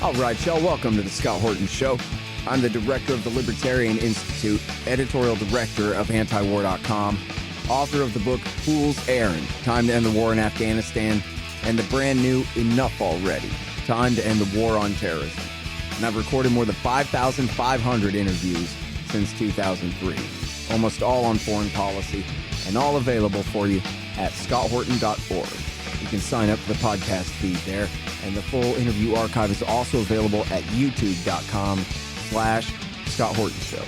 All right, y'all, welcome to the Scott Horton Show. I'm the director of the Libertarian Institute, editorial director of antiwar.com, author of the book Fool's Errand, Time to End the War in Afghanistan, and the brand new Enough Already, Time to End the War on Terrorism. And I've recorded more than 5,500 interviews since 2003, almost all on foreign policy, and all available for you at scotthorton.org. You can sign up for the podcast feed there, and the full interview archive is also available at youtube.com/Scott Horton Show.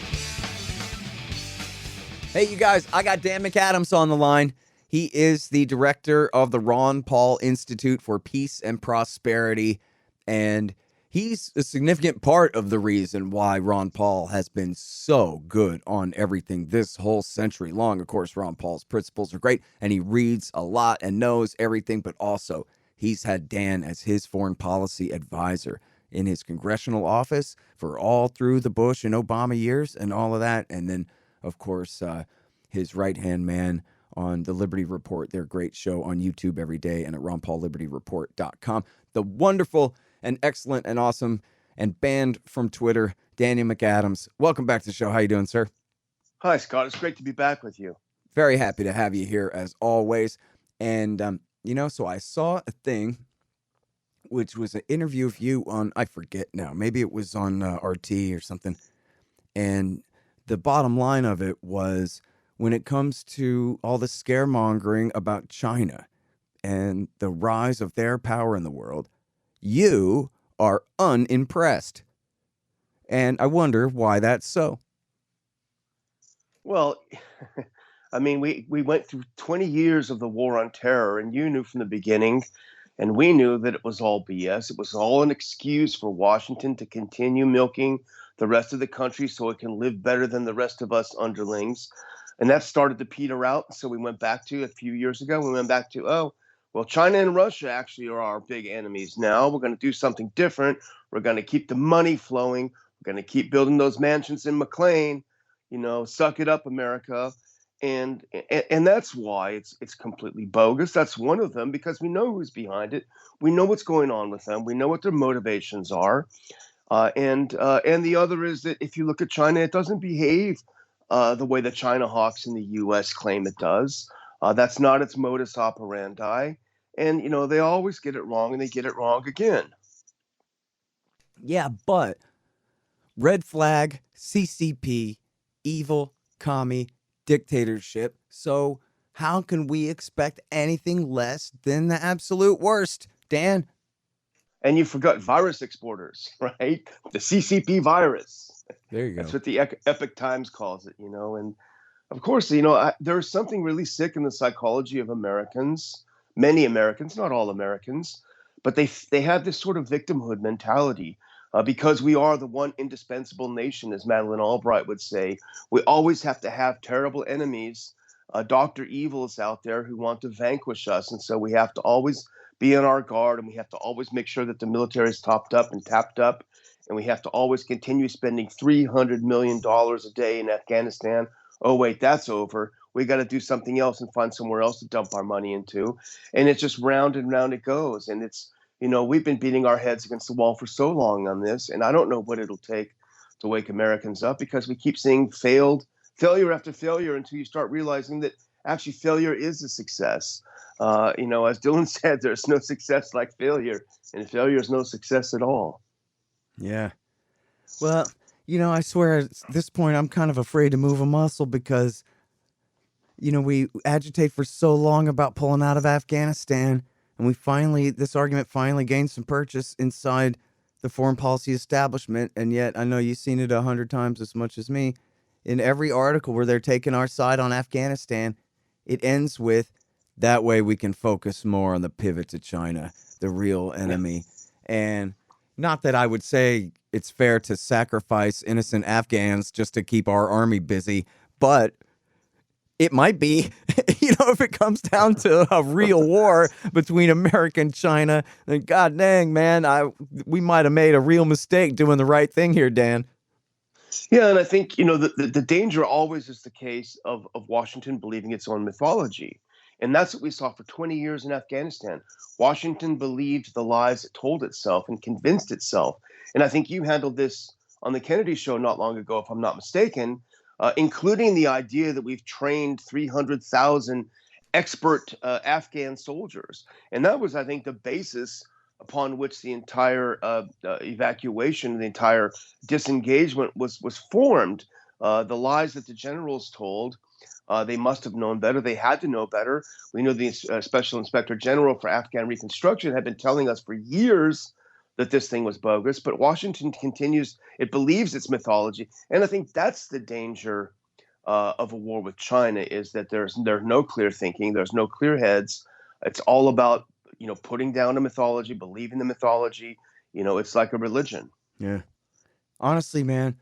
Hey, you guys, I got Dan McAdams on the line. He is the director of the Ron Paul Institute for Peace and Prosperity, and he's a significant part of the reason why Ron Paul has been so good on everything this whole century long. Of course, Ron Paul's principles are great, and he reads a lot and knows everything, but also he's had Dan as his foreign policy advisor in his congressional office for all through the Bush and Obama years and all of that. And then, of course, his right-hand man on the Liberty Report, their great show on YouTube every day, and at ronpaullibertyreport.com. The wonderful and excellent and awesome and banned from Twitter, Daniel McAdams. Welcome back to the show. How you doing, sir? Hi, Scott. It's great to be back with you. Very happy to have you here as always. And, so I saw a thing, which was an interview of you on, I forget now, maybe it was on RT or something. And the bottom line of it was, when it comes to all the scaremongering about China and the rise of their power in the world, you are unimpressed. And I wonder why that's so. Well, I mean, we went through 20 years of the war on terror, and you knew from the beginning, and we knew that it was all BS. It was all an excuse for Washington to continue milking the rest of the country so it can live better than the rest of us underlings. And that started to peter out. So we went back to, a few years ago, well, China and Russia actually are our big enemies now. We're going to do something different. We're going to keep the money flowing. We're going to keep building those mansions in McLean. Suck it up, America. And that's why it's completely bogus. That's one of them, because we know who's behind it. We know what's going on with them. We know what their motivations are. And the other is that if you look at China, it doesn't behave the way the China hawks in the U.S. claim it does. That's not its modus operandi. And, they always get it wrong, and they get it wrong again. Yeah, but red flag, CCP, evil, commie, dictatorship. So how can we expect anything less than the absolute worst, Dan? And you forgot virus exporters, right? The CCP virus. There you go. That's what the Epoch Times calls it, And of course, there's something really sick in the psychology of Americans, many Americans, not all Americans, but they have this sort of victimhood mentality because we are the one indispensable nation, as Madeleine Albright would say. We always have to have terrible enemies, Dr. Evils out there who want to vanquish us. And so we have to always be on our guard, and we have to always make sure that the military is topped up and tapped up. And we have to always continue spending $300 million a day in Afghanistan. Oh, wait, that's over. We got to do something else and find somewhere else to dump our money into. And it's just round and round it goes. And it's, we've been beating our heads against the wall for so long on this. And I don't know what it'll take to wake Americans up, because we keep seeing failure after failure until you start realizing that actually failure is a success. As Dylan said, there's no success like failure, and failure is no success at all. Yeah. Well, I swear at this point I'm kind of afraid to move a muscle because, we agitate for so long about pulling out of Afghanistan, and this argument finally gained some purchase inside the foreign policy establishment. And yet I know you've seen it 100 times as much as me. In every article where they're taking our side on Afghanistan, it ends with, that way we can focus more on the pivot to China, the real enemy. And not that I would say it's fair to sacrifice innocent Afghans just to keep our army busy, but it might be, if it comes down to a real war between America and China, then god dang, man, we might have made a real mistake doing the right thing here, Dan. Yeah, and I think, the danger always is the case of Washington believing its own mythology. And that's what we saw for 20 years in Afghanistan. Washington believed the lies it told itself and convinced itself. And I think you handled this on the Kennedy show not long ago, if I'm not mistaken, including the idea that we've trained 300,000 expert Afghan soldiers. And that was, I think, the basis upon which the entire evacuation, the entire disengagement was formed. The lies that the generals told, they must have known better. They had to know better. We know the Special Inspector General for Afghan Reconstruction had been telling us for years that this thing was bogus, but Washington continues, it believes it's mythology. And I think that's the danger of a war with China, is that there's no clear thinking, there's no clear heads. It's all about, putting down a mythology, believing the mythology. It's like a religion. Yeah. Honestly, man,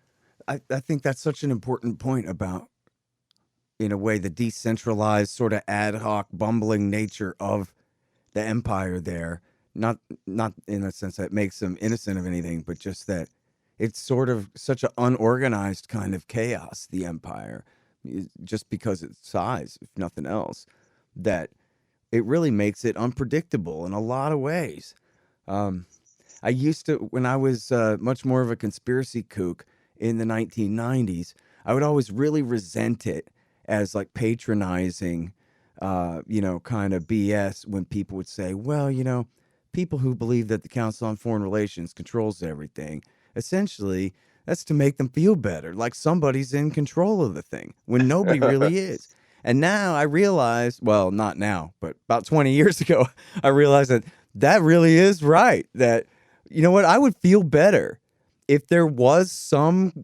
I think that's such an important point about, in a way, the decentralized, sort of ad hoc, bumbling nature of the empire there. Not in the sense that it makes them innocent of anything, but just that it's sort of such an unorganized kind of chaos, the empire, just because its size, if nothing else, that it really makes it unpredictable in a lot of ways. I used to, when I was much more of a conspiracy kook in the 1990s, I would always really resent it as like patronizing, kind of BS when people would say, well, people who believe that the Council on Foreign Relations controls everything, essentially, that's to make them feel better, like somebody's in control of the thing, when nobody really is. And now I realize, well, not now, but about 20 years ago, I realized that really is right. That, you know what, I would feel better if there was some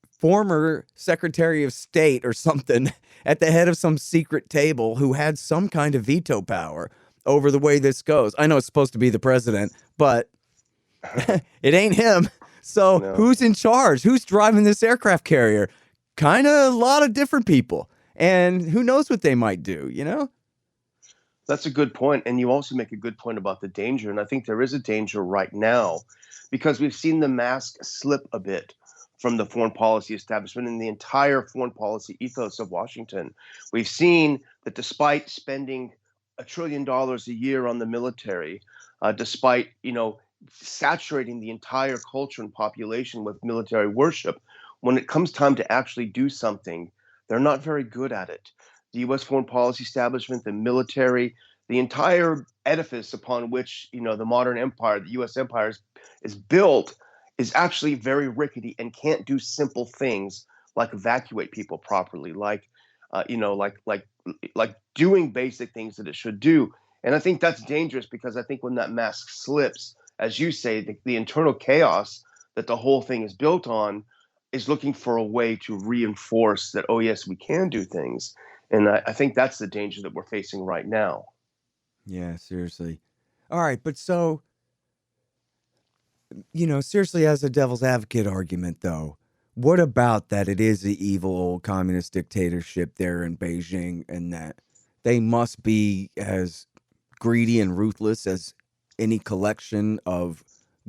former Secretary of State or something at the head of some secret table who had some kind of veto power over the way this goes. I know it's supposed to be the president, but it ain't him. So No. Who's in charge? Who's driving this aircraft carrier? Kind of a lot of different people. And who knows what they might do, That's a good point. And you also make a good point about the danger. And I think there is a danger right now because we've seen the mask slip a bit from the foreign policy establishment and the entire foreign policy ethos of Washington. We've seen that despite spending $1 trillion a year on the military, despite, saturating the entire culture and population with military worship, when it comes time to actually do something, they're not very good at it. The U.S. foreign policy establishment, the military, the entire edifice upon which the modern empire, the U.S. empire, is built, is actually very rickety and can't do simple things like evacuate people properly, like doing basic things that it should do. And I think that's dangerous because I think when that mask slips, as you say, the internal chaos that the whole thing is built on is looking for a way to reinforce that, oh, yes, we can do things. And I think that's the danger that we're facing right now. Yeah, seriously. All right, but so, seriously, as a devil's advocate argument, though, what about that it is the evil old communist dictatorship there in Beijing and that they must be as greedy and ruthless as any collection of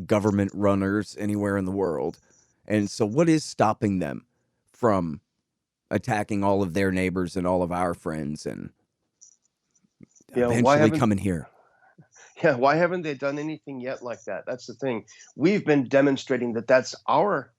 government runners anywhere in the world? And so what is stopping them from attacking all of their neighbors and all of our friends and eventually coming here? Yeah, why haven't they done anything yet like that? That's the thing. We've been demonstrating that that's our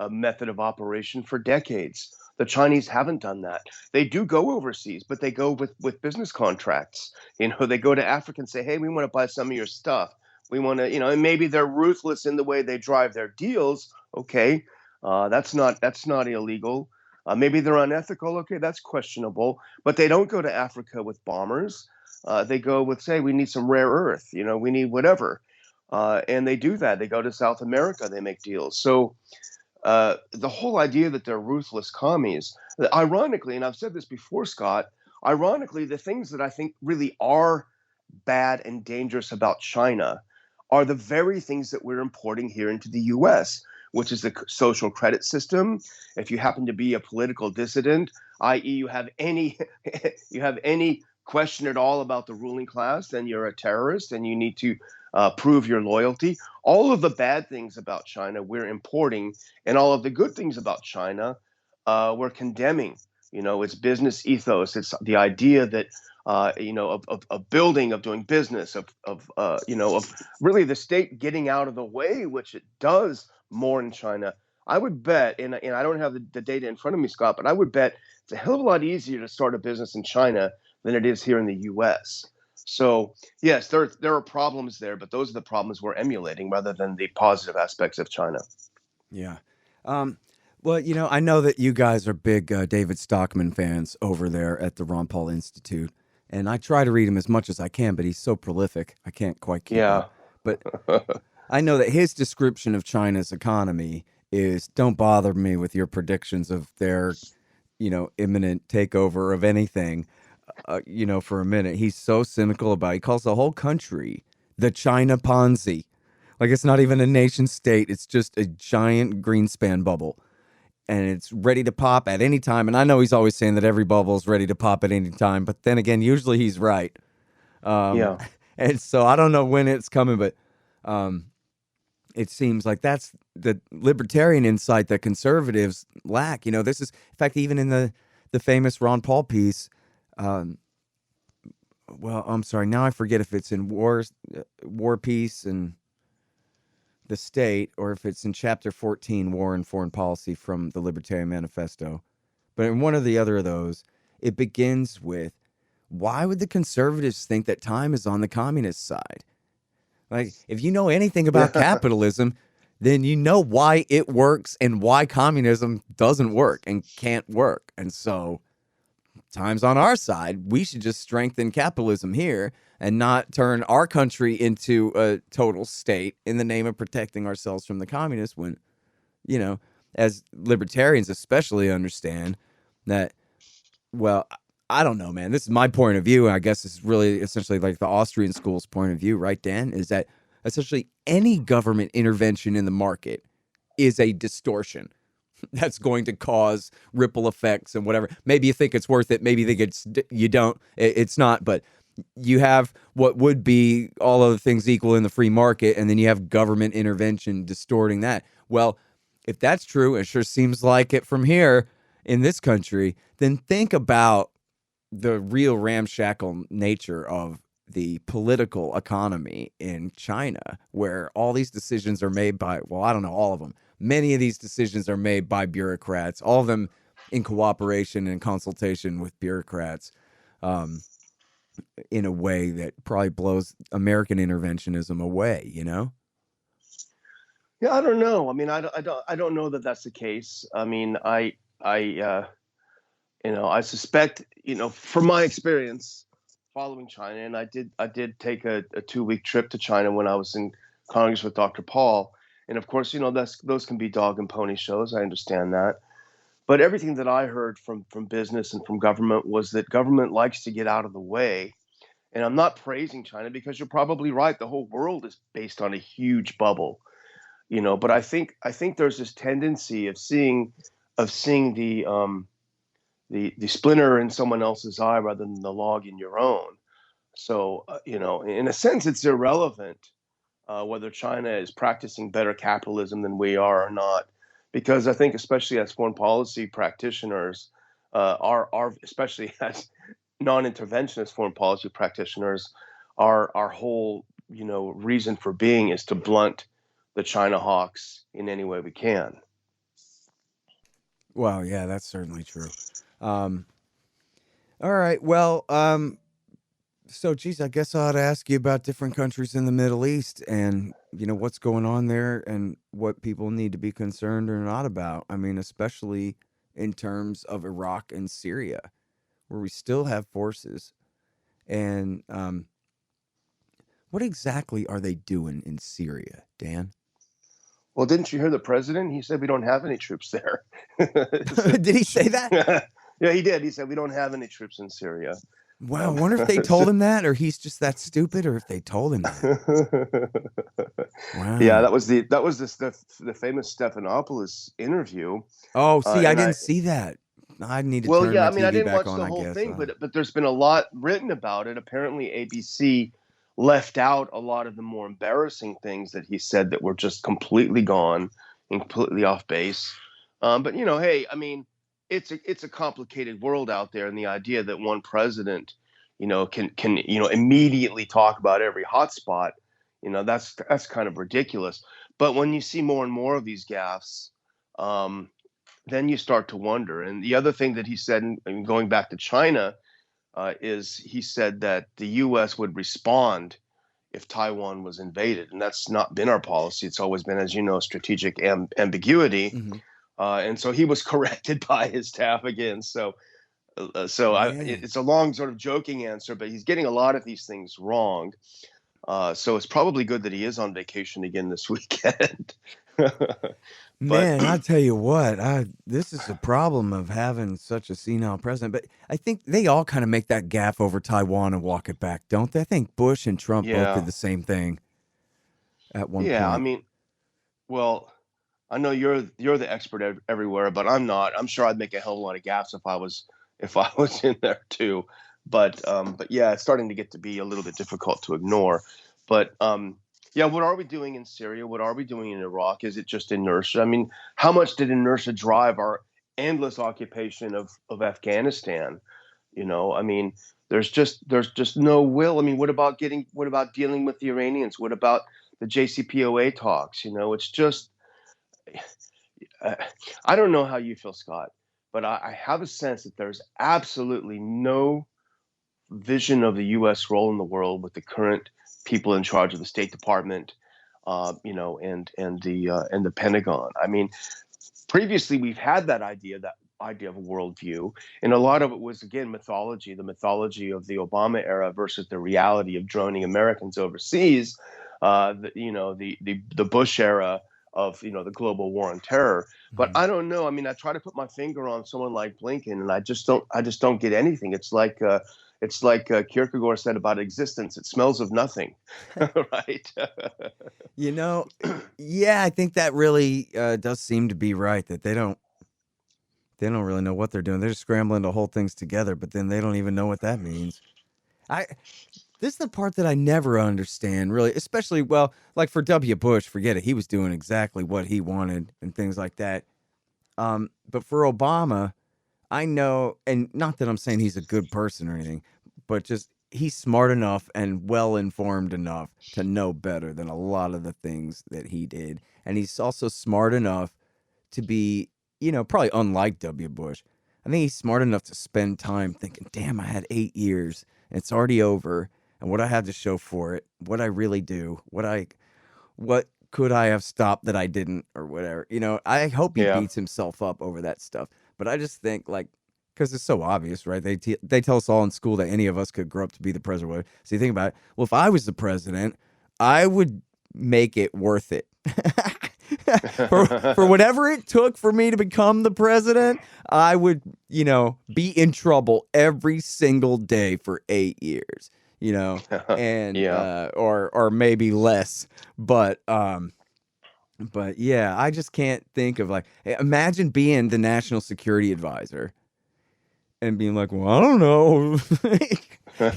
method of operation for decades. The Chinese haven't done that. They do go overseas, but they go with business contracts. They go to Africa and say, hey, we want to buy some of your stuff. We want to, and maybe they're ruthless in the way they drive their deals. Okay, that's not illegal. Maybe they're unethical. Okay, that's questionable. But they don't go to Africa with bombers. They go with, say, we need some rare earth. We need whatever. And they do that. They go to South America. They make deals. So the whole idea that they're ruthless commies, ironically, and I've said this before, Scott, ironically, the things that I think really are bad and dangerous about China are the very things that we're importing here into the U.S., which is the social credit system. If you happen to be a political dissident, i.e., you have any question at all about the ruling class, then you're a terrorist and you need to prove your loyalty. All of the bad things about China we're importing, and all of the good things about China we're condemning It's business ethos. It's the idea that of building, of doing business, of really the state getting out of the way, which it does more in China. I would bet, and I don't have the data in front of me, Scott, but I would bet it's a hell of a lot easier to start a business in China than it is here in the U.S. So yes, there are problems there, but those are the problems we're emulating rather than the positive aspects of China. Yeah. Um, well, I know that you guys are big David Stockman fans over there at the Ron Paul Institute, and I try to read him as much as I can, but he's so prolific, I can't quite keep Yeah. up. But I know that his description of China's economy is, don't bother me with your predictions of their, imminent takeover of anything, for a minute. He's so cynical about it. He calls the whole country the China Ponzi. Like, it's not even a nation state. It's just a giant Greenspan bubble. And it's ready to pop at any time. And I know he's always saying that every bubble is ready to pop at any time. But then again, usually he's right. Um, Yeah. and so I don't know when it's coming, but um, it seems like that's the libertarian insight that conservatives lack. This is, in fact, even in the famous Ron Paul piece. Um, well, I'm sorry. Now I forget if it's in War Peace and the State, or if it's in Chapter 14, War and Foreign Policy from the Libertarian Manifesto. But in one or the other of those, it begins with, why would the conservatives think that time is on the communist side? Like, if you know anything about Yeah. capitalism, then you know why it works and why communism doesn't work and can't work. And so, time's on our side. We should just strengthen capitalism here and not turn our country into a total state in the name of protecting ourselves from the communists, when, as libertarians especially understand that, well, I don't know, man. This is my point of view. And I guess it's really essentially like the Austrian school's point of view, right, Dan? Is that essentially any government intervention in the market is a distortion that's going to cause ripple effects and whatever. Maybe you think it's worth it. Maybe you think you don't. It's not. But you have what would be all other things equal in the free market, and then you have government intervention distorting that. Well, if that's true, it sure seems like it from here in this country, then think about the real ramshackle nature of the political economy in China, where all these decisions are made by, well, I don't know, all of them. Many of these decisions are made by bureaucrats, all of them in cooperation and consultation with bureaucrats, in a way that probably blows American interventionism away, Yeah, I don't know. I mean, I don't know that that's the case. I mean, I suspect, from my experience following China, and I did take a 2-week trip to China when I was in Congress with Dr. Paul, and of course, those can be dog and pony shows. I understand that, but everything that I heard from business and from government was that government likes to get out of the way. And I'm not praising China, because you're probably right. The whole world is based on a huge bubble, But I think there's this tendency of seeing the splinter in someone else's eye rather than the log in your own. So, in a sense, it's irrelevant whether China is practicing better capitalism than we are or not, because I think, especially as foreign policy practitioners, are especially as non-interventionist foreign policy practitioners, our whole reason for being is to blunt the China hawks in any way we can. Well, yeah, that's certainly true. Um, all right. Well, so, geez, I guess I ought to ask you about different countries in the Middle East and, what's going on there and what people need to be concerned or not about. I mean, especially in terms of Iraq and Syria, where we still have forces. And what exactly are they doing in Syria, Dan? Well, didn't you hear the president? He said we don't have any troops there. Did he say that? Yeah, he did. He said we don't have any troops in Syria. Wow, I wonder if they told him that, or he's just that stupid, or if they told him that. Wow. Yeah, that was the famous Stephanopoulos interview. Oh, see, I And didn't see that. I need to well, turn yeah, my I mean, I TV didn't back watch on, the I whole guess. thing, but there's been a lot written about it. Apparently, ABC left out a lot of the more embarrassing things that he said that were just completely gone and completely off base. But hey, I mean, it's a complicated world out there, and the idea that one president, can immediately talk about every hotspot, that's kind of ridiculous. But when you see more and more of these gaffes, um, then you start to wonder. And the other thing that he said, and going back to China, is he said that the U.S. would respond if Taiwan was invaded, and that's not been our policy. It's always been, as you know, strategic ambiguity. Mm-hmm. And so he was corrected by his staff again. Yeah. It's a long sort of joking answer, but he's getting a lot of these things wrong. So it's probably good that he is on vacation again this weekend. Man, I tell you what, this is the problem of having such a senile president. But I think they all kind of make that gaffe over Taiwan and walk it back, don't they? I think Bush and Trump both Yeah, did the same thing at one yeah. I point. mean, well, I know you're the expert everywhere, but I'm not. I'm sure I'd make a hell of a lot of gaffes if I was in there too. But yeah, it's starting to get to be a little bit difficult to ignore. But yeah, what are we doing in Syria? What are we doing in Iraq? Is it just inertia? I mean, how much did inertia drive our endless occupation of Afghanistan? I mean, there's just no will. I mean, what about dealing with the Iranians? What about the JCPOA talks? It's just uh, I don't know how you feel, Scott, but I have a sense that there's absolutely no vision of the U.S. role in the world with the current people in charge of the State Department, and the Pentagon. I mean, previously we've had that idea of a worldview, and a lot of it was again mythology, the mythology of the Obama era versus the reality of droning Americans overseas, the Bush era of the global war on terror. But Mhm. I don't know. I mean, I try to put my finger on someone like Blinken, and I just don't get anything. It's like Kierkegaard said about existence: it smells of nothing, right? You know, yeah, I think that really does seem to be right. That they don't really know what they're doing. They're just scrambling to hold things together, but then they don't even know what that means. I This is the part that I never understand, really, especially, well, like for W. Bush, forget it. He was doing exactly what he wanted and things like that. But for Obama, I know, and not that I'm saying he's a good person or anything, but just he's smart enough and well informed enough to know better than a lot of the things that he did. And he's also smart enough to be, probably unlike W. Bush. I think he's smart enough to spend time thinking, damn, I had 8 years and it's already over. And what I have to show for it, what I really do, what could I have stopped that I didn't, or whatever. I hope he Yeah, beats himself up over that stuff. But I just think, like, because it's so obvious, right? They tell us all in school that any of us could grow up to be the president. So you think about it. Well, if I was the president, I would make it worth it. For whatever it took for me to become the president, I would, be in trouble every single day for 8 years. And yeah, or maybe less, but yeah, I just can't think of, like, imagine being the national security advisor and being like, well, I don't know.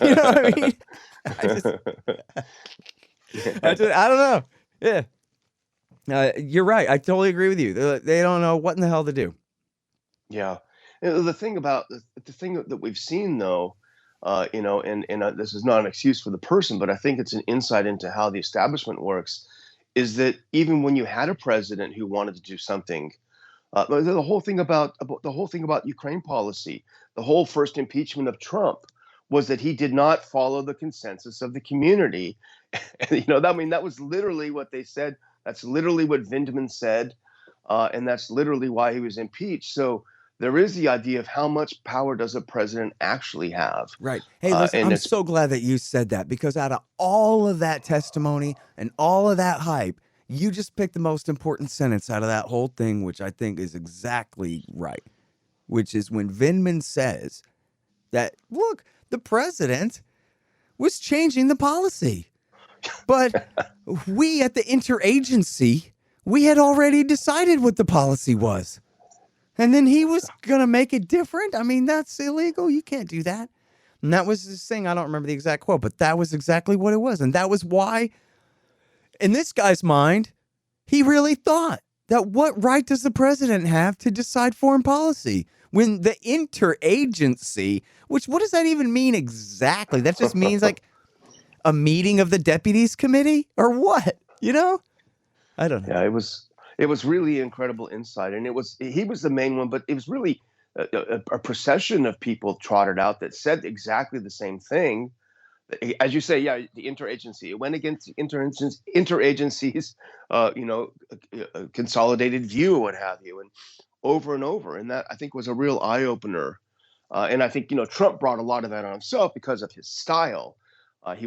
You know what I mean? I just, I don't know. Yeah. You're right. I totally agree with you. They don't know what in the hell to do. yeah. The thing that we've seen, though, and this is not an excuse for the person, but I think it's an insight into how the establishment works, is that even when you had a president who wanted to do something, the whole thing about Ukraine policy, the whole first impeachment of Trump, was that he did not follow the consensus of the community. And, that was literally what they said. That's literally what Vindman said, and that's literally why he was impeached. So there is the idea of how much power does a president actually have, Right. Hey, listen, and I'm it's so glad that you said that, because out of all of that testimony and all of that hype, you just picked the most important sentence out of that whole thing, which I think is exactly right, which is when Vindman says that, look, the president was changing the policy, but we at the interagency, we had already decided what the policy was. And then he was going to make it different? I mean, that's illegal. You can't do that. And that was his thing. I don't remember the exact quote, but that was exactly what it was. And that was why, in this guy's mind, he really thought that what right does the president have to decide foreign policy? when the interagency, which what does that even mean exactly? That just means like a meeting of the deputies committee or what? You know? I don't know. Yeah, it was really incredible insight, and he was the main one, but it was really a procession of people trotted out that said exactly the same thing. As you say, yeah, the interagency. It went against interagencies, consolidated view, what have you, and over, and that I think was a real eye opener. And I think Trump brought a lot of that on himself because of his style. He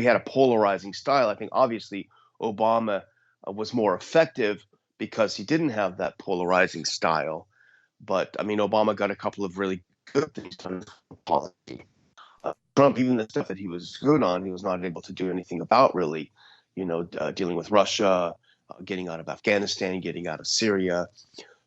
had a polarizing style. I think obviously Obama was more effective because he didn't have that polarizing style. But I mean, Obama got a couple of really good things done in policy. Trump, even the stuff that he was good on, he was not able to do anything about really. Dealing with Russia, getting out of Afghanistan, getting out of Syria.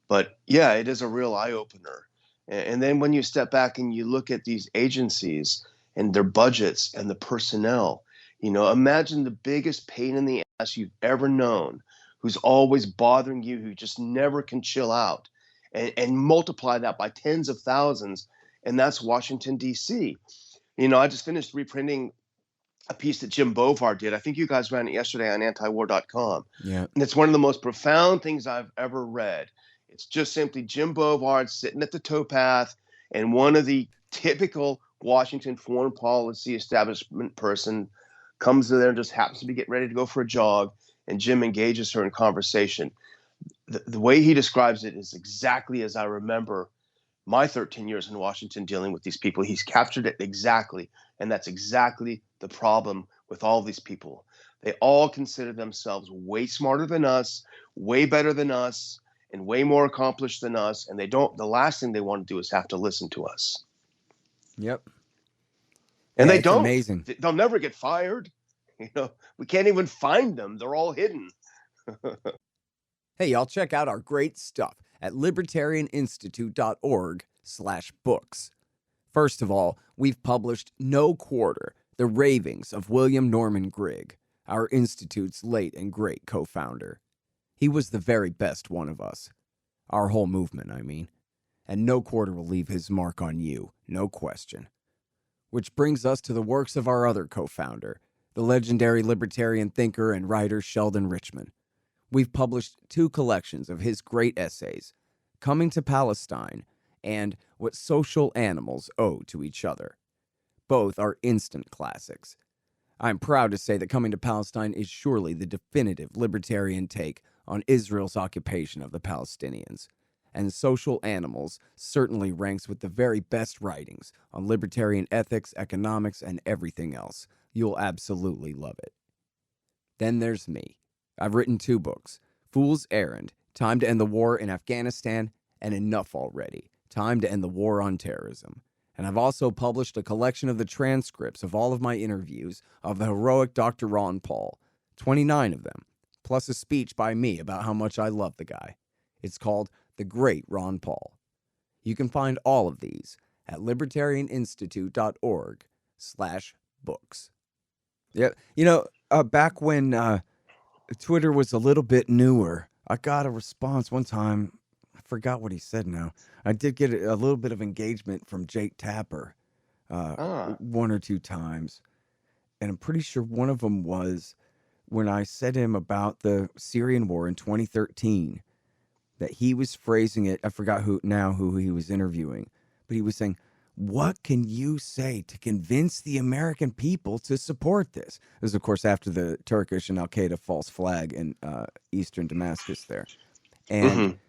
But yeah, it is a real eye opener. And then when you step back and you look at these agencies and their budgets and the personnel, imagine the biggest pain in the ass you've ever known, who's always bothering you, who just never can chill out, and multiply that by tens of thousands. And that's Washington, D.C. I just finished reprinting a piece that Jim Bovard did. I think you guys ran it yesterday on antiwar.com. Yeah. And it's one of the most profound things I've ever read. It's just simply Jim Bovard sitting at the towpath, and one of the typical Washington foreign policy establishment person comes to there and just happens to be getting ready to go for a jog, and Jim engages her in conversation. The way he describes it is exactly as I remember my 13 years in Washington dealing with these people. He's captured it exactly, and that's exactly the problem with all these people. They all consider themselves way smarter than us, way better than us, and way more accomplished than us, and the last thing they want to do is have to listen to us. Yep. And Yeah, they it's don't. amazing. They'll never get fired. We can't even find them. They're all hidden. Hey, y'all, check out our great stuff at libertarianinstitute.org/books. First of all, we've published No Quarter, The Ravings of William Norman Grigg, our institute's late and great co-founder. He was the very best one of us. Our whole movement, I mean. And no quarter will leave his mark on you, no question. Which brings us to the works of our other co-founder, the legendary libertarian thinker and writer Sheldon Richman. We've published 2 collections of his great essays, Coming to Palestine and What Social Animals Owe to Each Other. Both are instant classics. I'm proud to say that Coming to Palestine is surely the definitive libertarian take on Israel's occupation of the Palestinians, and Social Animals certainly ranks with the very best writings on libertarian ethics, economics, and everything else. You'll absolutely love it. Then there's me. I've written 2 books, Fool's Errand, Time to End the War in Afghanistan, and Enough Already, Time to End the War on Terrorism. And I've also published a collection of the transcripts of all of my interviews of the heroic Dr. Ron Paul, 29 of them, plus a speech by me about how much I love the guy. It's called The Great Ron Paul. You can find all of these at libertarianinstitute.org/books. Yeah, back when Twitter was a little bit newer, I got a response one time. I forgot what he said now. I did get a little bit of engagement from Jake Tapper 1 or 2 times. And I'm pretty sure one of them was when I said to him about the Syrian war in 2013, that he was phrasing it. I forgot who he was interviewing, but he was saying, what can you say to convince the American people to support this? This is, of course, after the Turkish and Al-Qaeda false flag in eastern Damascus there. And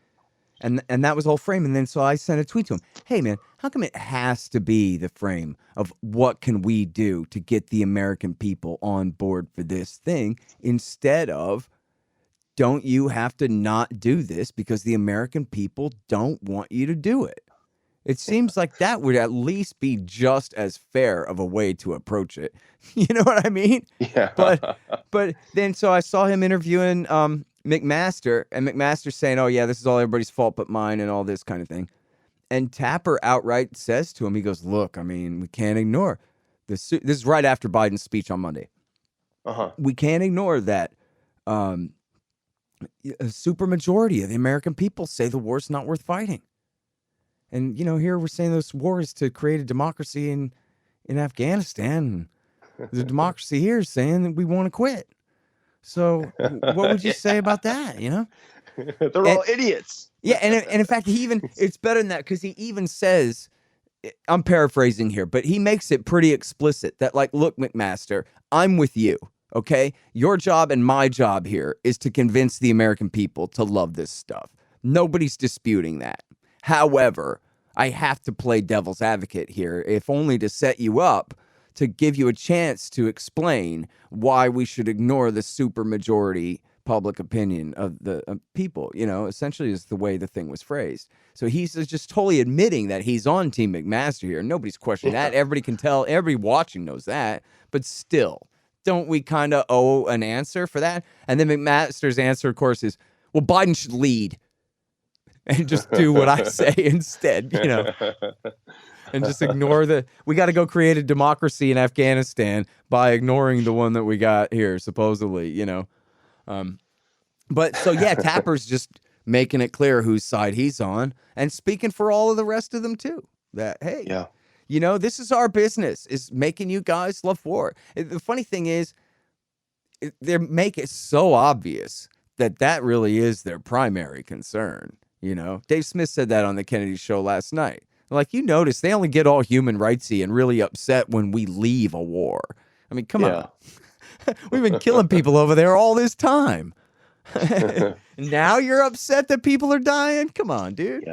and that was the whole frame. And then so I sent a tweet to him. Hey, man, how come it has to be the frame of what can we do to get the American people on board for this thing instead of don't you have to not do this because the American people don't want you to do it? It seems like that would at least be just as fair of a way to approach it. You know what I mean? Yeah. But then so I saw him interviewing McMaster, and McMaster saying, oh, yeah, this is all everybody's fault but mine and all this kind of thing. And Tapper outright says to him, he goes, look, I mean, we can't ignore this. This is right after Biden's speech on Monday. We can't ignore that a supermajority of the American people say the war's not worth fighting. And, here we're saying this war is to create a democracy in Afghanistan. The democracy here is saying that we want to quit. So what would you say about that, They're And all idiots. yeah, and in fact, it's better than that, because he even says, I'm paraphrasing here, but he makes it pretty explicit that, like, look, McMaster, I'm with you, okay? Your job and my job here is to convince the American people to love this stuff. Nobody's disputing that. However, I have to play devil's advocate here, if only to set you up, to give you a chance to explain why we should ignore the supermajority public opinion of the people, essentially is the way the thing was phrased. So he's just totally admitting that he's on Team McMaster here. Nobody's questioning that. Everybody can tell. Everybody watching knows that. But still, don't we kind of owe an answer for that? And then McMaster's answer, of course, is, well, Biden should lead and just do what I say instead, and just ignore we got to go create a democracy in Afghanistan by ignoring the one that we got here, supposedly, But so, yeah, Tapper's just making it clear whose side he's on and speaking for all of the rest of them, too. That, hey, this is our business, is making you guys love war. The funny thing is, they make it so obvious that really is their primary concern. Dave Smith said that on the Kennedy show last night. Like, notice they only get all human rightsy and really upset when we leave a war. I mean, come on. We've been killing people over there all this time. Now you're upset that people are dying? Come on, dude.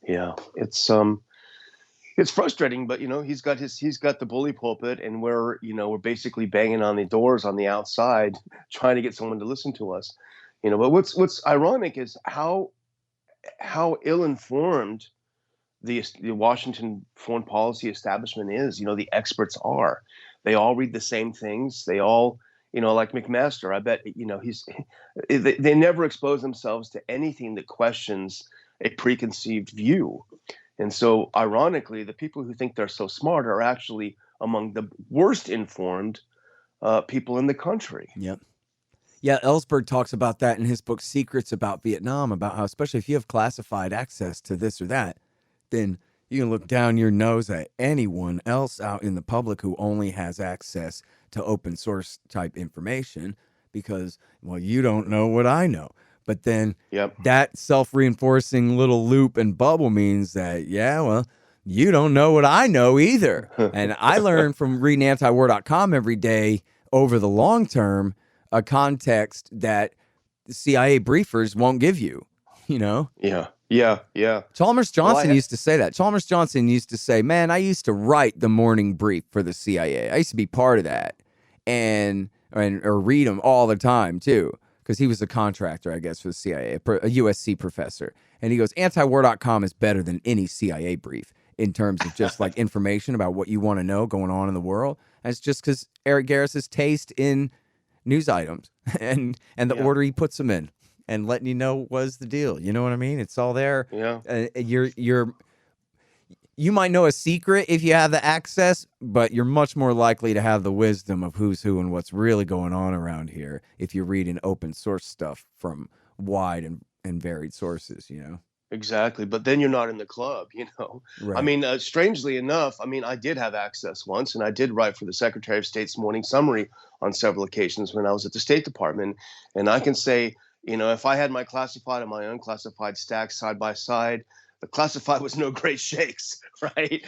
Yeah. It's frustrating, but he's got the bully pulpit, and we're basically banging on the doors on the outside trying to get someone to listen to us. But what's ironic is how ill-informed the Washington foreign policy establishment is. The experts are. They all read the same things. They all, like McMaster, I bet, they never expose themselves to anything that questions a preconceived view. And so, ironically, the people who think they're so smart are actually among the worst informed people in the country. Yep. Yeah, Ellsberg talks about that in his book, Secrets About Vietnam, about how, especially if you have classified access to this or that, then you can look down your nose at anyone else out in the public who only has access to open source type information because, well, you don't know what I know. But then that self-reinforcing little loop and bubble means that, you don't know what I know either. And I learn from reading antiwar.com every day over the long term a context that the CIA briefers won't give you, Yeah. Chalmers Johnson used to say that. Chalmers Johnson used to say, man, I used to write the morning brief for the CIA. I used to be part of that or read them all the time, too, because he was a contractor, I guess, for the CIA, a USC professor. And he goes, antiwar.com is better than any CIA brief in terms of just like information about what you want to know going on in the world. And it's just because Eric Garris's taste in news items and the order he puts them in and letting you know was the deal. You know what I mean? It's all there. Yeah. You might know a secret if you have the access, but you're much more likely to have the wisdom of who's who and what's really going on around here if you're reading open source stuff from wide and varied sources, Exactly. But then you're not in the club, Right. I mean, strangely enough, I did have access once, and I did write for the Secretary of State's morning summary on several occasions when I was at the State Department. And I can say, if I had my classified and my unclassified stacked side by side, the classified was no great shakes, right?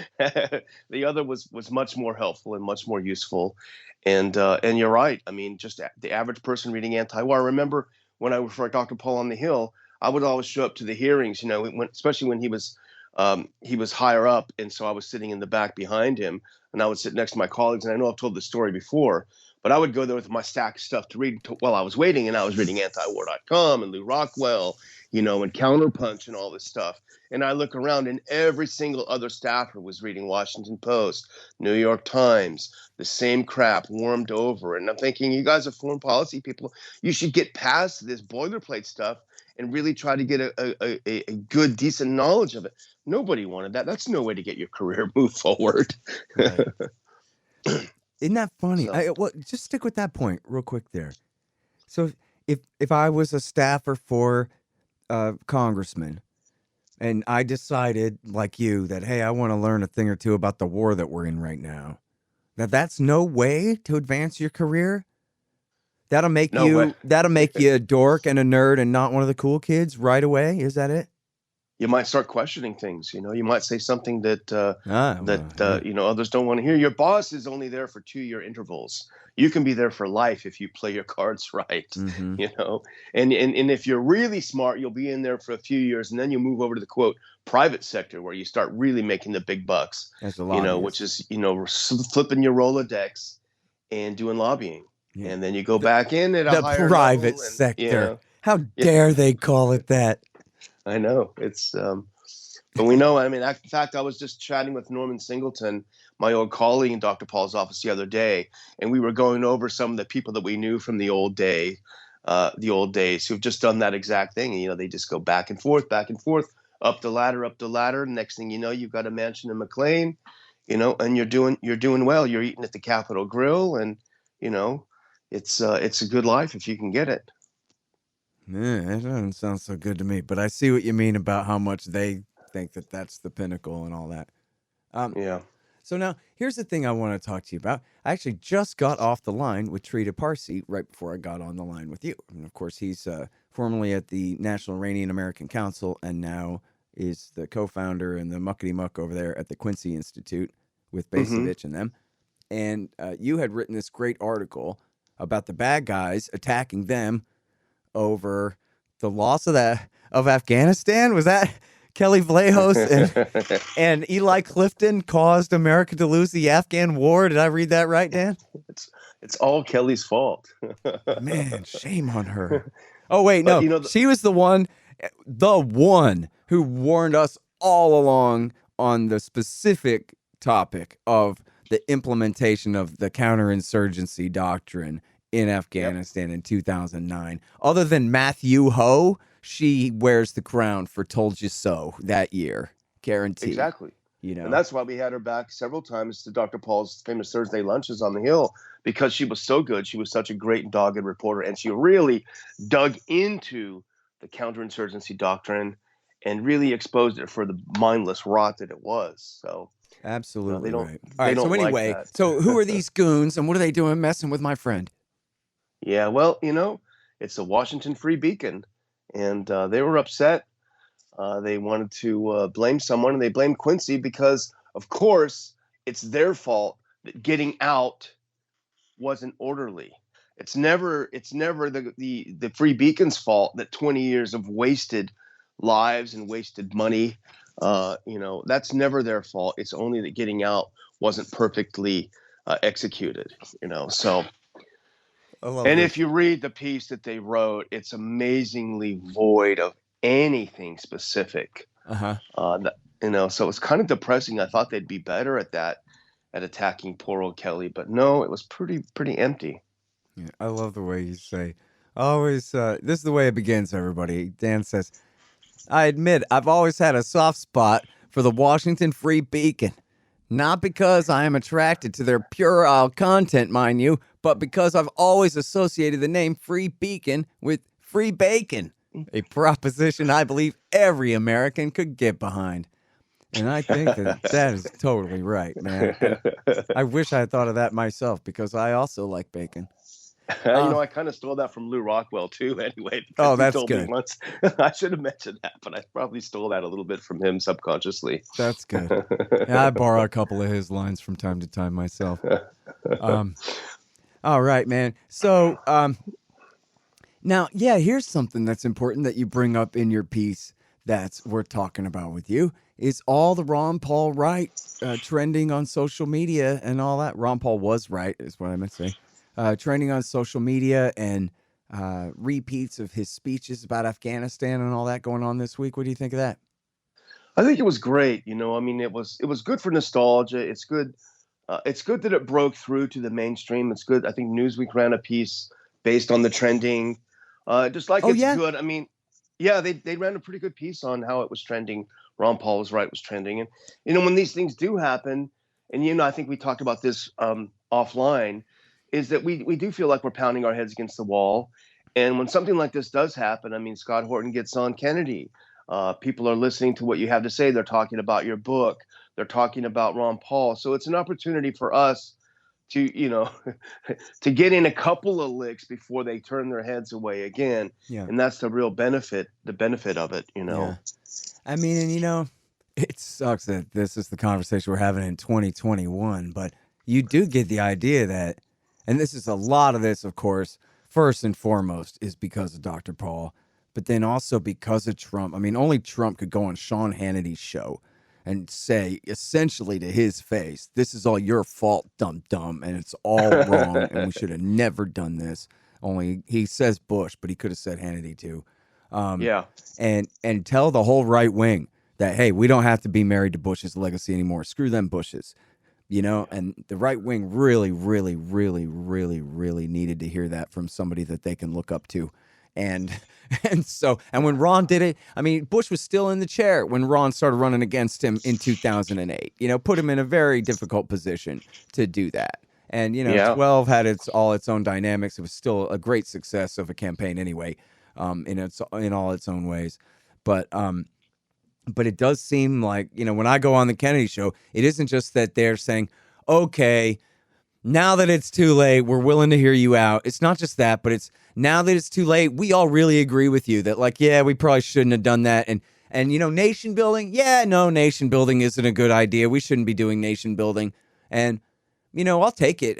The other was much more helpful and much more useful. And you're right. Just the average person reading anti-war. I remember when I worked for Dr. Paul on the Hill, I would always show up to the hearings, especially when he was higher up. And so I was sitting in the back behind him, and I would sit next to my colleagues. And I know I've told this story before, but I would go there with my stack of stuff to read while I was waiting. And I was reading antiwar.com and Lou Rockwell, and Counterpunch and all this stuff. And I look around, and every single other staffer was reading Washington Post, New York Times, the same crap warmed over. And I'm thinking, you guys are foreign policy people. You should get past this boilerplate stuff and really try to get a good, decent knowledge of it. Nobody wanted that. That's no way to get your career moved forward. Right. Isn't that funny? So. Just stick with that point real quick there. So if I was a staffer for congressman, And I decided, like you, that, hey, I want to learn a thing or two about the war that we're in right now. Now, that's no way to advance your career. No way. That'll make you a dork and a nerd and not one of the cool kids right away. Is that it? You might start questioning things. You might say something that Well, yeah. others don't want to hear. Your boss is only there for 2-year intervals. You can be there for life if you play your cards right. Mm-hmm. You know, and if you're really smart, you'll be in there for a few years, and then you move over to the quote private sector where you start really making the big bucks. As a lobbyist. Which is flipping your Rolodex and doing lobbying. Yeah. And then you go back in at a The higher private level and, sector. How Yeah. dare they call it that? I know it's, but we know. I mean, in fact, I was just chatting with Norman Singleton, my old colleague in Dr. Paul's office the other day, and we were going over some of the people that we knew from the old days who've just done that exact thing. And, they just go back and forth, up the ladder. Next thing you know, you've got a mansion in McLean, and you're doing well. You're eating at the Capitol Grill, and it's a good life if you can get it. Yeah, that doesn't sound so good to me, but I see what you mean about how much they think that that's the pinnacle and all that. Yeah. So now, here's the thing I want to talk to you about. I actually just got off the line with Trita Parsi right before I got on the line with you. And of course, he's formerly at the National Iranian American Council and now is the co-founder and the muckety muck over there at the Quincy Institute with Basevich and them. And you had written this great article about the bad guys attacking them over the loss of Afghanistan. Was that Kelly Vlahos and Eli Clifton caused America to lose the Afghan war? Did I read that right, Dan? It's all Kelly's fault. Man, shame on her. Oh wait, But, no, she was the one who warned us all along on the specific topic of the implementation of the counterinsurgency doctrine in Afghanistan in 2009. Other than Matthew Ho, she wears the crown for "Told You So" that year, guaranteed. Exactly. And that's why we had her back several times to Dr. Paul's famous Thursday lunches on the Hill, because she was so good. She was such a great and dogged reporter, and she really dug into the counterinsurgency doctrine and really exposed it for the mindless rot that it was. So absolutely right. All right. So anyway, so who are these goons, and what are they doing messing with my friend? Yeah, well, it's the Washington Free Beacon, and they were upset. They wanted to blame someone, and they blamed Quincy because, of course, it's their fault that getting out wasn't orderly. It's never the Free Beacon's fault that 20 years of wasted lives and wasted money. That's never their fault. It's only that getting out wasn't perfectly executed. So. And if you read the piece that they wrote, it's amazingly void of anything specific. So it's kind of depressing. I thought they'd be better at that, at attacking poor old Kelly, but no, it was pretty empty. Yeah, I love the way you say, always, this is the way it begins, everybody. Dan says, I admit I've always had a soft spot for the Washington Free Beacon. Not because I am attracted to their puerile content, mind you, but because I've always associated the name Free Beacon with free bacon, a proposition I believe every American could get behind. And I think that is totally right, man. And I wish I had thought of that myself, because I also like bacon. I kind of stole that from Lou Rockwell too. Anyway, oh, that's he told good. Me once. I should have mentioned that, but I probably stole that a little bit from him subconsciously. That's good. Yeah, I borrow a couple of his lines from time to time myself. All right, man. So now, here's something that's important that you bring up in your piece that's worth talking about with you. Is all the Ron Paul right trending on social media and all that. Ron Paul was right, is what I meant to say. Trending on social media and repeats of his speeches about Afghanistan and all that going on this week. What do you think of that? I think it was great. I mean, it was good for nostalgia. It's good. It's good that it broke through to the mainstream. It's good. I think Newsweek ran a piece based on the trending. Just like good. I mean, they ran a pretty good piece on how it was trending. Ron Paul was right, was trending. And, when these things do happen, and, I think we talked about this offline, is that we do feel like we're pounding our heads against the wall. And when something like this does happen, I mean, Scott Horton gets on Kennedy. People are listening to what you have to say. They're talking about your book. They're talking about Ron Paul. So it's an opportunity for us to, to get in a couple of licks before they turn their heads away again. Yeah. And that's the real benefit, of it, Yeah. I mean, and it sucks that this is the conversation we're having in 2021, but you do get the idea that, and this is a lot of this, of course, first and foremost is because of Dr. Paul, but then also because of Trump. I mean, only Trump could go on Sean Hannity's show and say essentially to his face, this is all your fault, dumb, and it's all wrong, and we should have never done this. Only he says Bush, but he could have said Hannity too. Yeah. And tell the whole right wing that, hey, we don't have to be married to Bush's legacy anymore. Screw them Bushes, and the right wing really, really, really, really, really needed to hear that from somebody that they can look up to. And when Ron did it, I mean, Bush was still in the chair when Ron started running against him in 2008, put him in a very difficult position to do that. And, 12 had its own dynamics. It was still a great success of a campaign anyway, in all its own ways. But it does seem like, when I go on the Kennedy show, it isn't just that they're saying, okay, now that it's too late, we're willing to hear you out. It's not just that, but it's now that it's too late, we all really agree with you that, like, yeah, we probably shouldn't have done that. And nation building, yeah, no, nation building isn't a good idea. We shouldn't be doing nation building. And, I'll take it.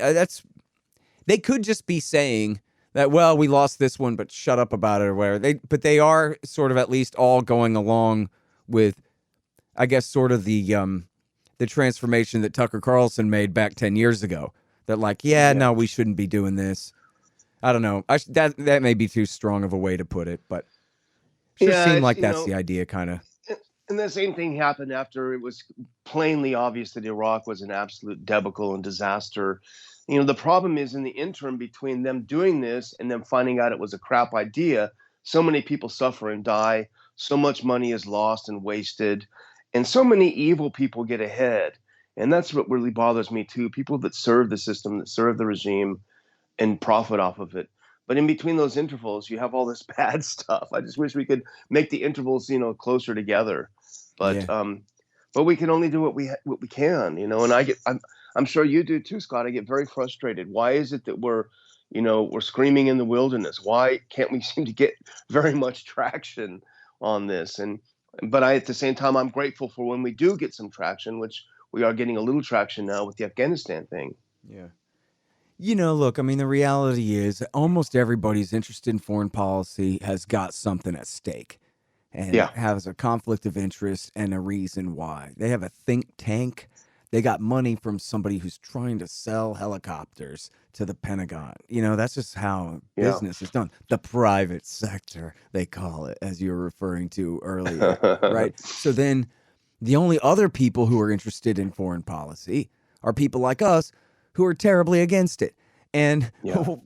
They could just be saying that, well, we lost this one, but shut up about it or whatever. But they are sort of at least all going along with, I guess, sort of the transformation that Tucker Carlson made back 10 years ago. That, like, no, we shouldn't be doing this. I don't know. That may be too strong of a way to put it, but it just seemed like that's the idea, kind of. And the same thing happened after it was plainly obvious that Iraq was an absolute debacle and disaster. The problem is in the interim between them doing this and them finding out it was a crap idea, so many people suffer and die, so much money is lost and wasted, and so many evil people get ahead. And that's what really bothers me too. People that serve the system, that serve the regime and profit off of it. But in between those intervals, you have all this bad stuff. I just wish we could make the intervals, closer together. But but we can only do what we can, And I'm sure you do too, Scott. I get very frustrated. Why is it that we're screaming in the wilderness? Why can't we seem to get very much traction on this? But at the same time, I'm grateful for when we do get some traction, which we are getting a little traction now with the Afghanistan thing. Yeah. Look, I mean, the reality is almost everybody's interested in foreign policy has got something at stake and has a conflict of interest and a reason why. They have a think tank. They got money from somebody who's trying to sell helicopters to the Pentagon. That's just how business is done. The private sector, they call it, as you were referring to earlier, right? So then the only other people who are interested in foreign policy are people like us who are terribly against it and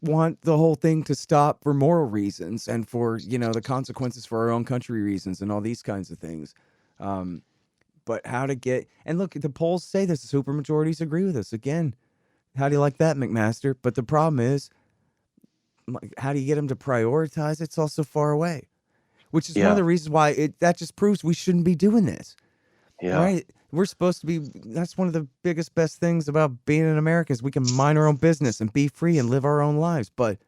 want the whole thing to stop for moral reasons and for, the consequences for our own country reasons and all these kinds of things. But how to get, and look, the polls say this, the supermajorities agree with us. Again, how do you like that, McMaster? But the problem is, how do you get them to prioritize? It's all so far away, which is one of the reasons why that just proves we shouldn't be doing this. Yeah. Right? We're supposed to be, that's one of the best things about being an American is we can mind our own business and be free and live our own lives. But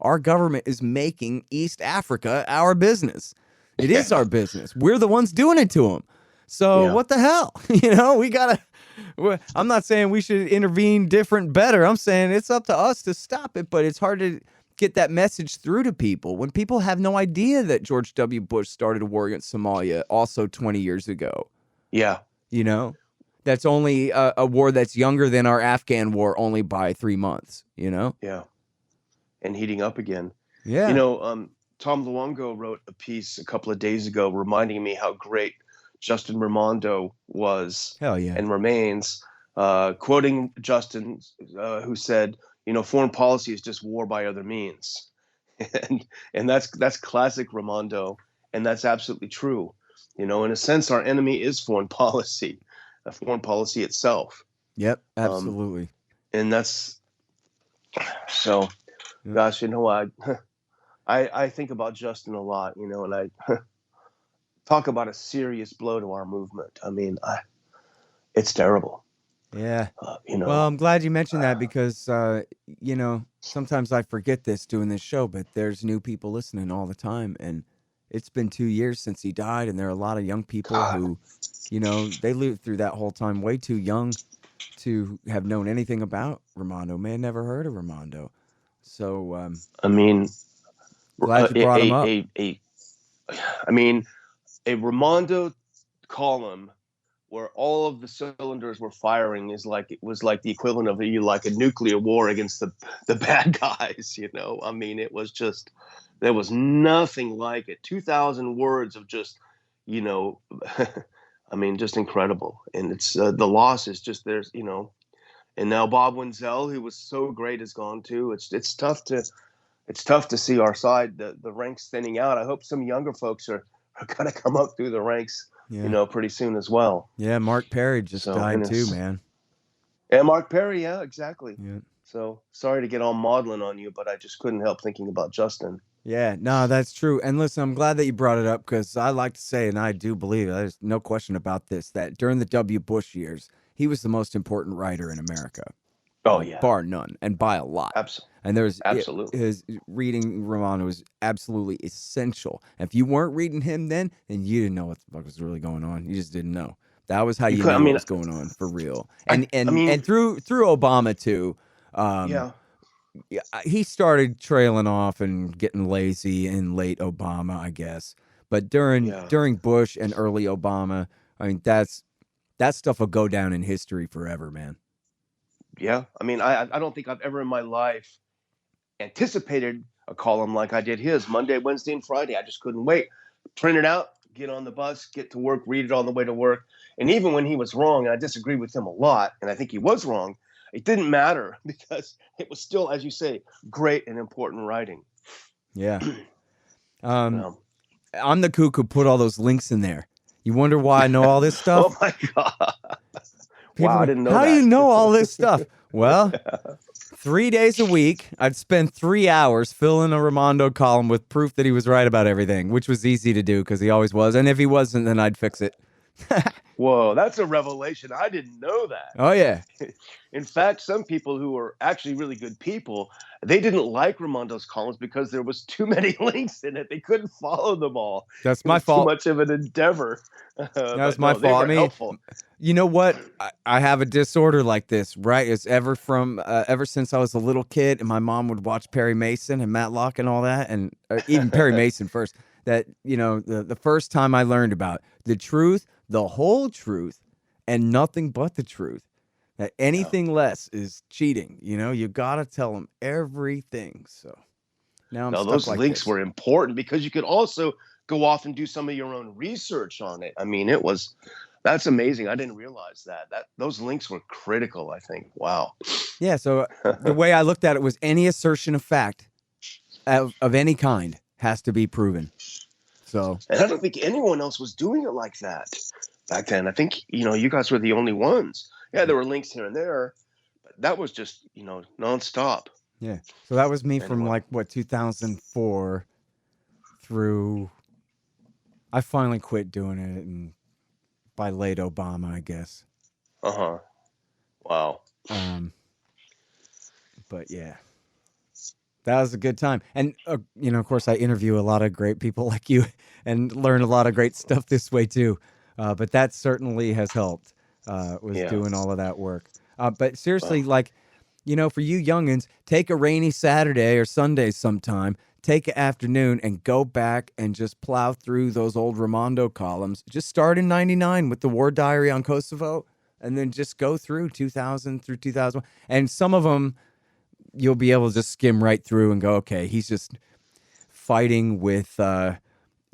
our government is making East Africa our business. It is our business. We're the ones doing it to them. So what the hell? We gotta, I'm not saying we should intervene better. I'm saying it's up to us to stop it, but it's hard to get that message through to people when people have no idea that George W. Bush started a war against Somalia also 20 years ago. Yeah. That's only a war that's younger than our Afghan war only by 3 months, Yeah. And heating up again. Yeah. Tom Luongo wrote a piece a couple of days ago reminding me how great Justin Raimondo was and remains, quoting Justin, who said, foreign policy is just war by other means. and that's classic Raimondo, and that's absolutely true. In a sense, our enemy is foreign policy itself. Yep, absolutely. And that's so. Gosh, I think about Justin a lot, and talk about a serious blow to our movement. I mean, it's terrible. Yeah. You Well, know, I'm glad you mentioned that because, you know, sometimes I forget this doing this show, but there's new people listening all the time. And it's been 2 years since he died. And there are a lot of young people God, who, you know, they lived through that whole time way too young to have known anything about Raimondo. May have never heard of Raimondo. So I mean, glad you brought him up. I mean, a Raimondo column where all of the cylinders were firing is like it was like the equivalent of like a nuclear war against the bad guys. You know, I mean, it was just there was nothing like it. 2,000 words of just, you know, I mean, just incredible. And it's the loss is just there's, you know, and now Bob Wenzel, who was so great, is gone too. It's tough to see our side the ranks thinning out. I hope some younger folks are going to come up through the ranks, Yeah. you know, pretty soon as well. Yeah, Mark Perry just died too, man. And Mark Perry, yeah, exactly. Yeah. So sorry to get all maudlin on you, but I just couldn't help thinking about Justin. Yeah, no, that's true. And listen, I'm glad that you brought it up because I like to say, and I do believe, there's no question about this, that during the W. Bush years, he was the most important writer in America. Oh, yeah. Bar none, and by a lot. And there's absolutely. His reading Raimondo was absolutely essential. And if you weren't reading him then you didn't know what the fuck was really going on. You just didn't know. That was how you knew what was going on for real. And through Obama too. Yeah. He started trailing off and getting lazy in late Obama, I guess. But during Bush and early Obama, I mean, that stuff will go down in history forever, man. Yeah. I mean, I don't think I've ever in my life anticipated a column like I did his Monday, Wednesday, and Friday. I just couldn't wait. Print it out, get on the bus, get to work, read it on the way to work. And even when he was wrong, and I disagreed with him a lot, and I think he was wrong, it didn't matter because it was still, as you say, great and important writing. Yeah. I'm the kook who put all those links in there. You wonder why I know all this stuff? Oh, my God. Wow, I didn't know that. How do you know all this stuff? Well, 3 days a week, I'd spend 3 hours filling a Raimondo column with proof that he was right about everything, which was easy to do because he always was. And if he wasn't, then I'd fix it. Whoa, that's a revelation. I didn't know that. Oh, yeah. In fact, some people who were actually really good people, they didn't like Raimondo's columns because there was too many links in it. They couldn't follow them all. That's my fault. Too much of an endeavor. That was my fault. I mean, you know what? I have a disorder like this, right? It's ever since I was a little kid and my mom would watch Perry Mason and Matlock and all that, and even Perry Mason first. That, you know, the first time I learned about the truth, the whole truth, and nothing but the truth. That anything less is cheating. You know, you got to tell them everything. So now I'm stuck those like links this. were important because you could also go off and do some of your own research on it. I mean, that's amazing. I didn't realize that those links were critical, I think. Wow. Yeah. So the way I looked at it was any assertion of fact of any kind has to be proven. So, and I don't think anyone else was doing it like that back then. I think, you know, you guys were the only ones. Yeah, there were links here and there, but that was just, you know, nonstop. Yeah. So that was me from 2004 through. I finally quit doing it, and by late Obama, I guess. Wow. But yeah, that was a good time, and you know, of course, I interview a lot of great people like you, and learn a lot of great stuff this way too. But that certainly has helped. Doing all of that work. But seriously, like, you know, for you youngins, take a rainy Saturday or Sunday sometime, take an afternoon and go back and just plow through those old Raimondo columns. Just start in 99 with the War Diary on Kosovo, and then just go through 2000 through 2001. And some of them you'll be able to just skim right through and go, okay, he's just fighting with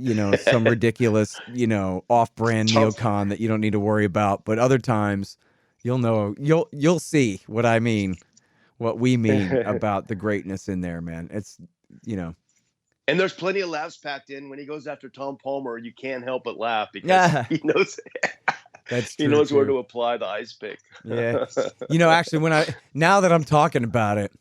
you know, some ridiculous, you know, off-brand neocon that you don't need to worry about. But other times, you'll see what I mean, what we mean about the greatness in there, man. It's, you know. And there's plenty of laughs packed in when he goes after Tom Palmer. You can't help but laugh because he knows. That's true, he knows where to apply the ice pick. Yeah. You know, actually, now that I'm talking about it,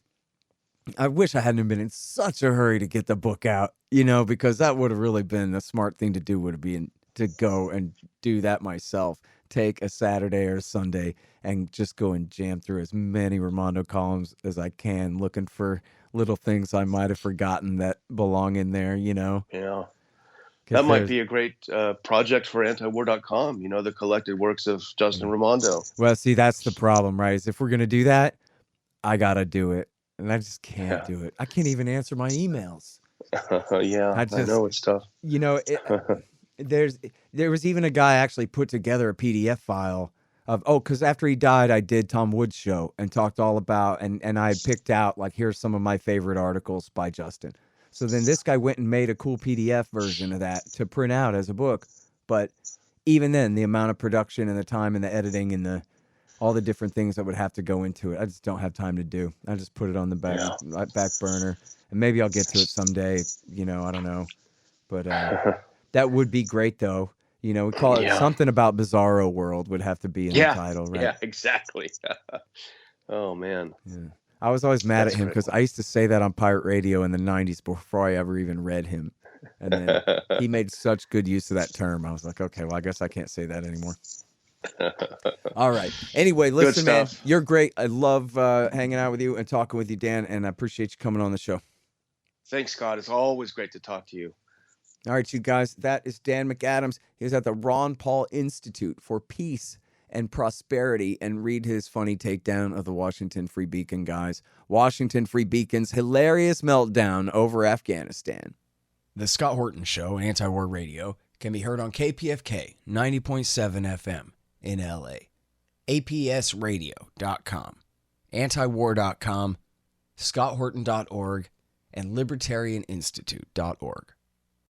I wish I hadn't been in such a hurry to get the book out, you know, because that would have really been a smart thing to do, would have been to go and do that myself. Take a Saturday or a Sunday and just go and jam through as many Raimondo columns as I can, looking for little things I might have forgotten that belong in there, you know? Yeah. 'Cause That might there's, be a great project for antiwar.com, you know, the collected works of Justin Raimondo. well, see, that's the problem, right? Is if we're going to do that, I got to do it. And I just can't Yeah. do it. I can't even answer my emails. Yeah, I I just, know it's tough. you know, there was even a guy actually put together a PDF file of, because after he died, I did Tom Wood's show and talked all about, and I picked out, like, here's some of my favorite articles by Justin. So then this guy went and made a cool PDF version of that to print out as a book. But even then, the amount of production and the time and the editing and all the different things that would have to go into it, I just don't have time to do. I just put it on the back burner, and maybe I'll get to it someday. You know, I don't know, but that would be great, though. You know, we call it something about Bizarro World would have to be in the title, right? Yeah, exactly. Oh, man. Yeah. I was always mad That's at him great. because I used to say that on pirate radio in the 90s before I ever even read him. And then he made such good use of that term. I was like, okay, well, I guess I can't say that anymore. All right. Anyway, listen, man, you're great. I love hanging out with you and talking with you, Dan, and I appreciate you coming on the show. Thanks, Scott. It's always great to talk to you. All right, you guys, that is Dan McAdams. He's at the Ron Paul Institute for Peace and Prosperity, and read his funny takedown of the Washington Free Beacon, guys. Washington Free Beacon's hilarious meltdown over Afghanistan. The Scott Horton Show, Anti-War Radio, can be heard on KPFK 90.7 FM in LA, APSradio.com, antiwar.com, scotthorton.org, and libertarianinstitute.org.